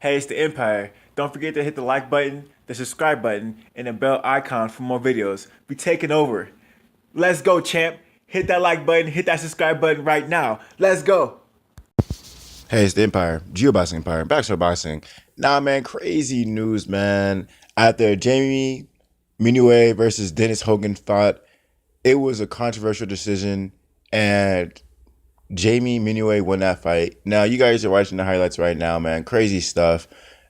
Hey, it's the Empire. Don't forget to hit the like button, the subscribe button, and the bell icon for more videos. We taking over. Let's go, champ. Hit that like button, hit that subscribe button right now. Let's go. Hey, it's the Empire, Geoboxing Empire, Backshot Boxing. Nah, man, crazy news, man. After Jamie Munguia versus Dennis Hogan fought, it was a controversial decision, and Jamie Munguia won that fight. Now, you guys are watching the highlights right now, man. Crazy stuff.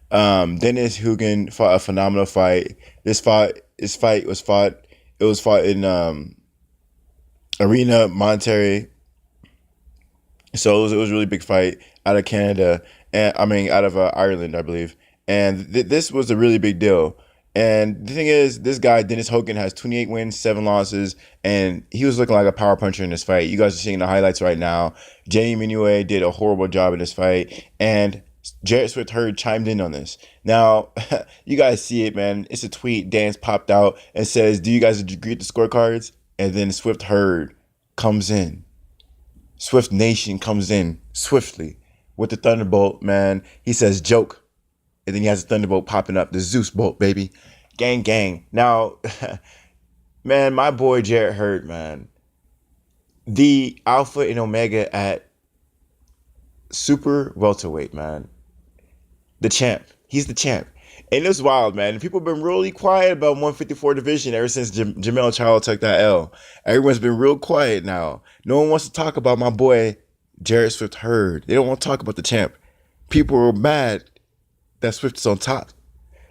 Dennis Hogan fought a phenomenal fight. This fight was fought. It was fought in Arena Monterrey. So it was a really big fight out of Canada, and I mean out of Ireland, I believe. And this was a really big deal. And the thing is, this guy Dennis Hogan has 28 wins, 7 losses, and he was looking like a power puncher in this fight. You guys are seeing the highlights right now. Jamie Munguia did a horrible job in this fight, and Jarrett Swift Hurd chimed in on this. Now, you guys see it, man. It's a tweet. Dance popped out and says, "Do you guys agree with the scorecards?" And then Swift Hurd comes in. Swift Nation comes in swiftly with the Thunderbolt, man. He says, "Joke." And then he has a Thunderbolt popping up. The Zeus Bolt, baby. Gang, gang. Now, man, my boy Jarrett Hurd, man. The Alpha and Omega at super welterweight, man. The champ. He's the champ. And it's wild, man. People have been really quiet about 154 division ever since Jamel Charlo took that L. Everyone's been real quiet now. No one wants to talk about my boy Jarrett Swift Hurd. They don't want to talk about the champ. People are mad that Swift is on top.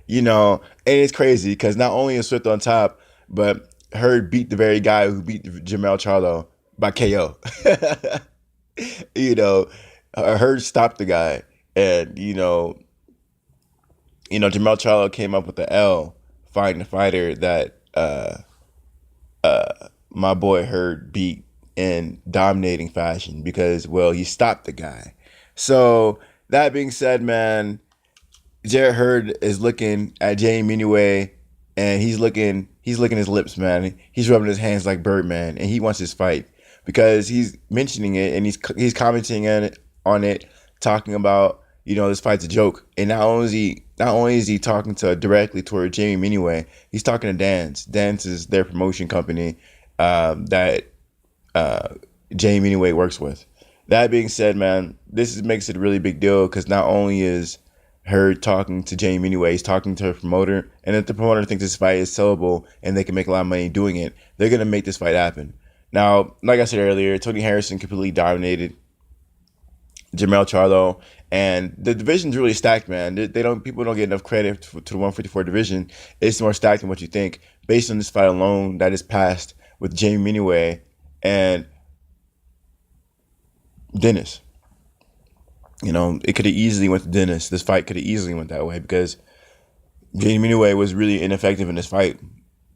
And it's crazy because not only is Swift on top, but Hurd beat the very guy who beat Jamel Charlo by KO. Hurd stopped the guy, and Jamel Charlo came up with the L, fighting the fighter that my boy Hurd beat in dominating fashion because, well, he stopped the guy. So that being said, man, Jarrett Hurd is looking at Jamie Munguia, and he's licking his lips, man. He's rubbing his hands like Birdman, and he wants his fight because he's mentioning it and he's commenting on it, talking about this fight's a joke. And not only is he talking directly toward Jamie Munguia, he's talking to Dance. Dance is their promotion company that Jamie Munguia works with. That being said, man, this makes it a really big deal because not only is Hurd talking to Jamie Munguia, he's talking to a promoter, and if the promoter thinks this fight is sellable and they can make a lot of money doing it, they're gonna make this fight happen. Now, like I said earlier, Tony Harrison completely dominated Jamel Charlo, and the division's really stacked, man. People don't get enough credit to the 154 division. It's more stacked than what you think, based on this fight alone that is passed with Jamie Munguia and Dennis. It could have easily went to Dennis. This fight could have easily went that way because Jamie Munguia was really ineffective in this fight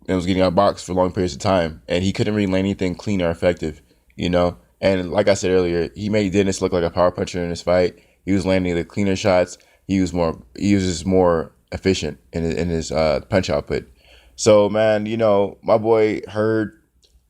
and was getting outboxed for long periods of time, and he couldn't really land anything clean or effective. And like I said earlier, he made Dennis look like a power puncher in this fight. He was landing the cleaner shots. He was more efficient in his punch output. So, man, my boy Hurd,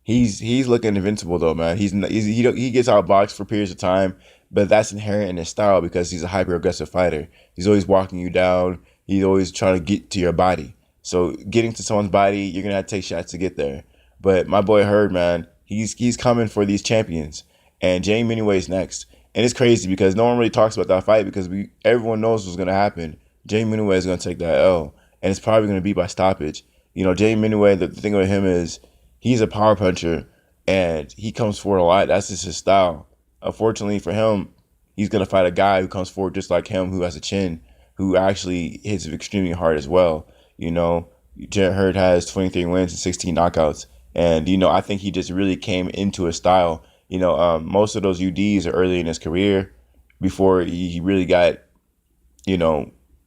he's looking invincible though, man. He gets outboxed for periods of time, but that's inherent in his style because he's a hyper aggressive fighter. He's always walking you down. He's always trying to get to your body. So getting to someone's body, you're gonna have to take shots to get there. But my boy Hurd, man, he's coming for these champions, and Jamie Munguia is next. And it's crazy because no one really talks about that fight because everyone knows what's gonna happen. Jamie Munguia is gonna take that L, and it's probably gonna be by stoppage. Jamie Munguia, the thing with him is he's a power puncher, and he comes forward a lot. That's just his style. Unfortunately for him, he's gonna fight a guy who comes forward just like him, who has a chin, who actually hits extremely hard as well. Jarrett Hurd has 23 wins and 16 knockouts. And, I think he just really came into his style. Most of those UDs are early in his career before he really got,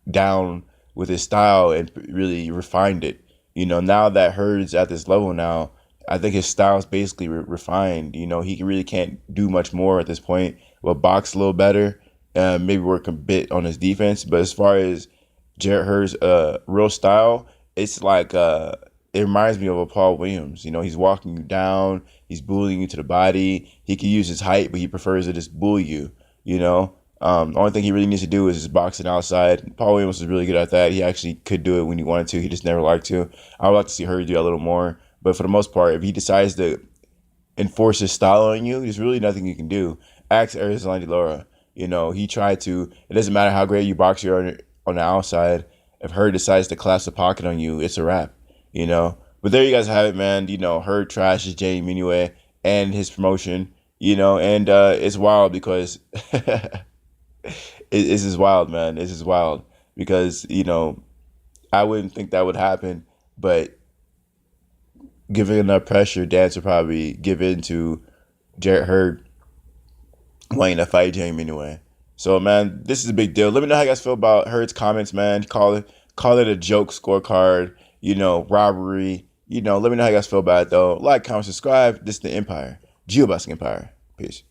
down with his style and really refined it. Now that Hurd's at this level now, I think his style is basically refined. He really can't do much more at this point. Well, box a little better, maybe work a bit on his defense. But as far as Jarrett Hurd's real style, it's like it reminds me of a Paul Williams. He's walking you down, he's bullying you to the body. He can use his height, but he prefers to just bully you. The only thing he really needs to do is just boxing outside. Paul Williams was really good at that. He actually could do it when he wanted to. He just never liked to. I would like to see Hurd do that a little more. But for the most part, if he decides to enforce his style on you, there's really nothing you can do. Ask Erislandy Lara. You know, he tried to. It doesn't matter how great you box you on the outside. If Hurd decides to collapse the pocket on you, it's a wrap. You know. But there you guys have it, man. You know, Hurd trashes JAIME MUNGUIA and his promotion. You know, and it's wild because it's just wild, man. It's just wild because, you know, I wouldn't think that would happen, but given enough pressure, Dance would probably give in to Jarrett Hurd wanting to fight JAIME anyway. So, man, this is a big deal. Let me know how you guys feel about Hurd's comments, man. Call it a joke scorecard, you know, robbery. You know, let me know how you guys feel about it, though. Like, comment, subscribe. This is the Empire. Geobusting Empire. Peace.